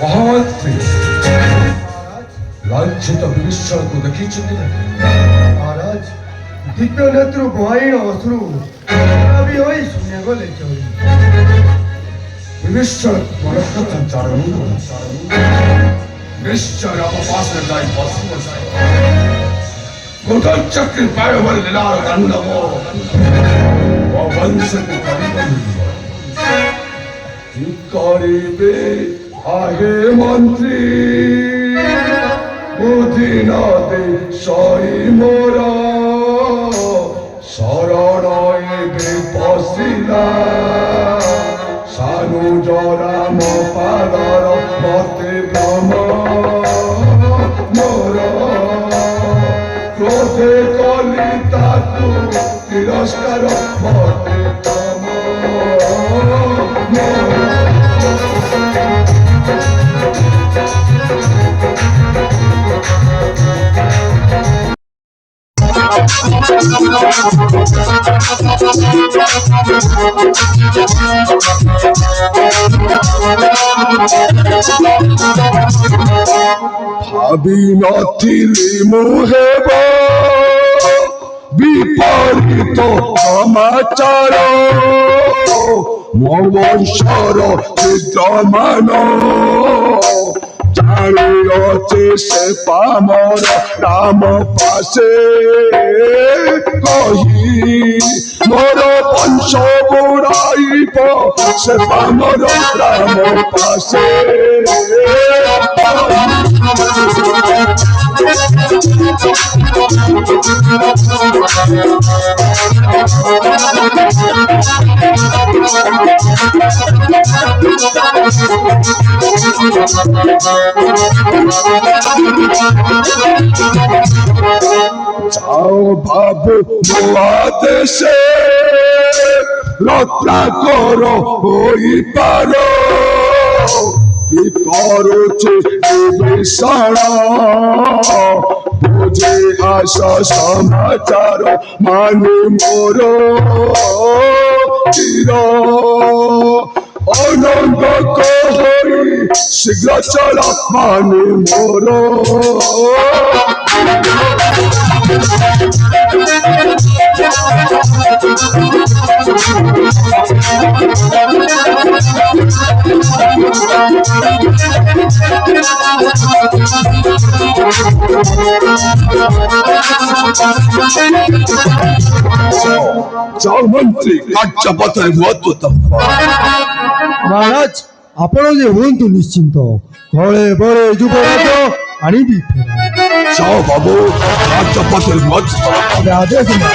মহামন্ত্রী লাঞ্ছিত বিভীষণকে দেখিয়েছেন महाराज दिव्य नेत्र गुहाइन अश्रु अभी होई सुने गले चोरी विभीषण मनोरथन चारण निश्चय अपवास जाय बस गोदन चक्र पायवर लीलार गंधमो वो वंश को करिबे आगे मंत्री बुधिनादे सही मोरा शरणे विपसिला सानु जराम पादर मते भ्रम मोरा क्रोधे कलिता तू तिरस्कार मते तम ভাবি নথিলি মুহেব বিপরীত সমাচার মবংশর বিদ্যমান জানিছে সে পামর রাম পাশে কহি মোর বংশ বুড়াইব সে পামর রাম পাশে যাও বাবু মহাদেশে রত্নাকর হইপার কি করছে বিভীষণ বুঝে আস সমাচার মানে মোর চির অনঙ্গ কই শীঘ্র চল মানে মোর যাও মন্ত্রী কার্যপথে অদ্ভুত महाराज आपण जे हुंतु निश्चिंत घरे बरे युवराज आनिबि যাও বাবু কার্যপথে অদ্ভুত आदेश